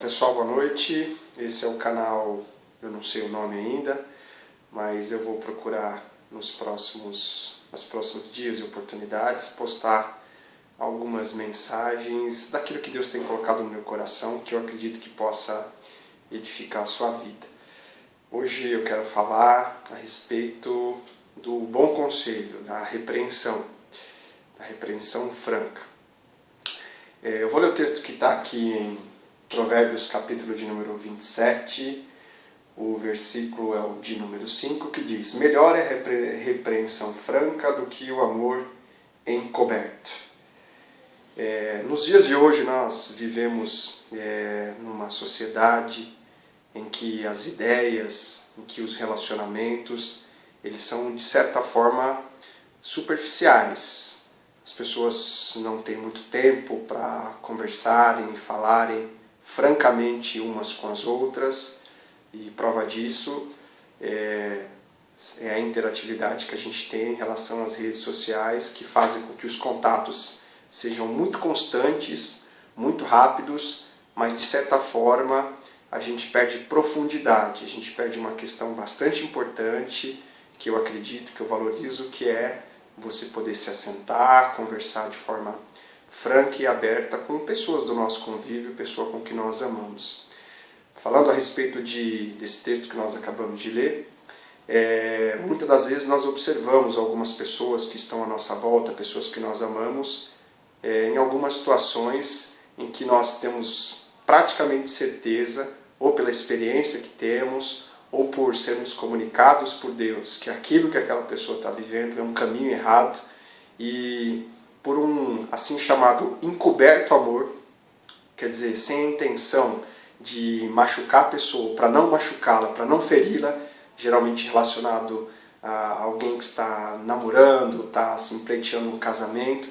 Pessoal, boa noite. Esse é o canal, eu não sei o nome ainda, mas eu vou procurar nos próximos dias e oportunidades postar algumas mensagens daquilo que Deus tem colocado no meu coração, que eu acredito que possa edificar a sua vida. Hoje eu quero falar a respeito do bom conselho, da repreensão franca. Eu vou ler o texto que está aqui em Provérbios capítulo de número 27, o versículo é o de número 5, que diz: melhor é a repreensão franca do que o amor encoberto. Nos dias de hoje nós vivemos numa sociedade em que as ideias, em que os relacionamentos, eles são de certa forma superficiais. As pessoas não têm muito tempo para conversarem e falarem francamente umas com as outras, e prova disso é a interatividade que a gente tem em relação às redes sociais, que fazem com que os contatos sejam muito constantes, muito rápidos, mas de certa forma a gente perde profundidade, a gente perde uma questão bastante importante, que eu acredito, que eu valorizo, que é você poder se assentar, conversar de forma franca e aberta com pessoas do nosso convívio, pessoas com que nós amamos. Falando a respeito desse texto que nós acabamos de ler, muitas das vezes nós observamos algumas pessoas que estão à nossa volta, pessoas que nós amamos, em algumas situações em que nós temos praticamente certeza, ou pela experiência que temos, ou por sermos comunicados por Deus, que aquilo que aquela pessoa está vivendo é um caminho errado, e por um assim chamado encoberto amor, quer dizer, sem a intenção de machucar a pessoa, para não machucá-la, para não feri-la, geralmente relacionado a alguém que está namorando, está assim, pleiteando um casamento,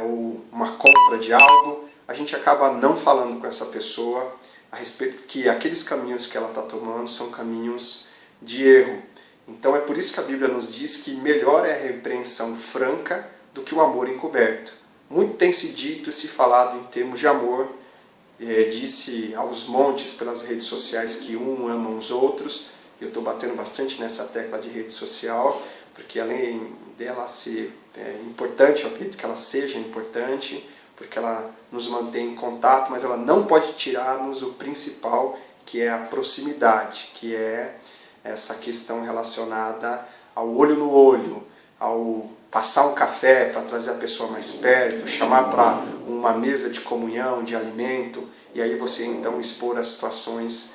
ou uma compra de algo, a gente acaba não falando com essa pessoa a respeito que aqueles caminhos que ela está tomando são caminhos de erro. Então é por isso que a Bíblia nos diz que melhor é a repreensão franca do que o amor encoberto. Muito tem se dito e se falado em termos de amor, disse aos montes pelas redes sociais que um ama os outros. Eu estou batendo bastante nessa tecla de rede social, porque além dela ser importante, eu acredito que ela seja importante, porque ela nos mantém em contato, mas ela não pode tirar-nos o principal, que é a proximidade, que é essa questão relacionada ao olho no olho, ao passar um café para trazer a pessoa mais perto, chamar para uma mesa de comunhão, de alimento, e aí você então expor as situações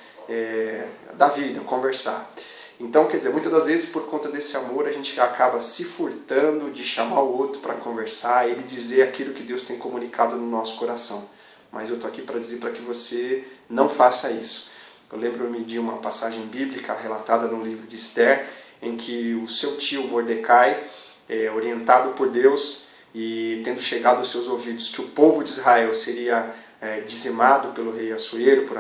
da vida, conversar. Então, quer dizer, muitas das vezes por conta desse amor a gente acaba se furtando de chamar o outro para conversar, ele dizer aquilo que Deus tem comunicado no nosso coração. Mas eu estou aqui para dizer para que você não faça isso. Eu lembro-me de uma passagem bíblica relatada no livro de Esther, em que o seu tio Mordecai, orientado por Deus e tendo chegado aos seus ouvidos que o povo de Israel seria dizimado pelo rei Assuero, por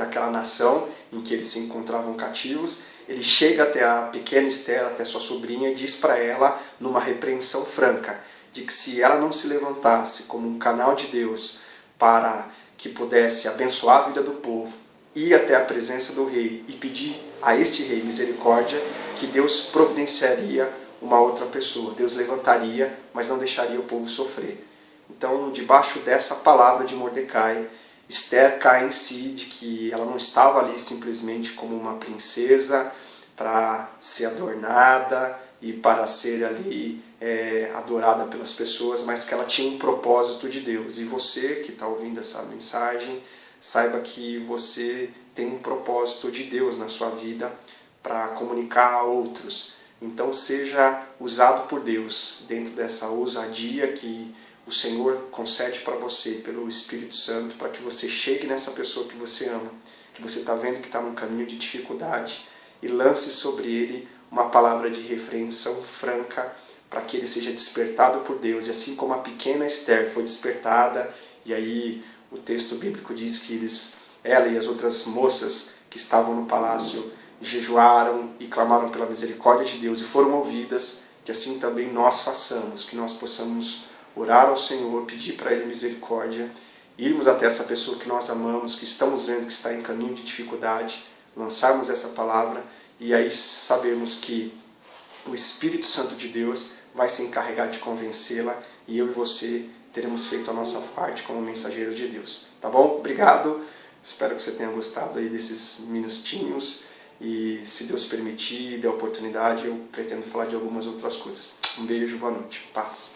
aquela nação em que eles se encontravam cativos, ele chega até a pequena Esther, até sua sobrinha, e diz para ela, numa repreensão franca, de que se ela não se levantasse como um canal de Deus para que pudesse abençoar a vida do povo, ir até a presença do rei e pedir a este rei misericórdia, que Deus providenciaria uma outra pessoa. Deus levantaria, mas não deixaria o povo sofrer. Então, debaixo dessa palavra de Mordecai, Esther cai em si de que ela não estava ali simplesmente como uma princesa para ser adornada e para ser ali adorada pelas pessoas, mas que ela tinha um propósito de Deus. E você que está ouvindo essa mensagem, saiba que você tem um propósito de Deus na sua vida para comunicar a outros. Então seja usado por Deus dentro dessa ousadia que o Senhor concede para você pelo Espírito Santo, para que você chegue nessa pessoa que você ama, que você está vendo que está num caminho de dificuldade, e lance sobre ele uma palavra de repreensão franca, para que ele seja despertado por Deus. E assim como a pequena Esther foi despertada, e aí o texto bíblico diz que ela e as outras moças que estavam no palácio jejuaram e clamaram pela misericórdia de Deus e foram ouvidas, que assim também nós façamos, que nós possamos orar ao Senhor, pedir para Ele misericórdia irmos até essa pessoa que nós amamos, que estamos vendo que está em caminho de dificuldade, lançarmos essa palavra e aí sabemos que o Espírito Santo de Deus vai se encarregar de convencê-la e eu e você teremos feito a nossa parte como mensageiro de Deus. Tá bom? Obrigado. Espero que você tenha gostado aí desses minutinhos e se Deus permitir e der oportunidade, eu pretendo falar de algumas outras coisas. Um beijo, boa noite. Paz.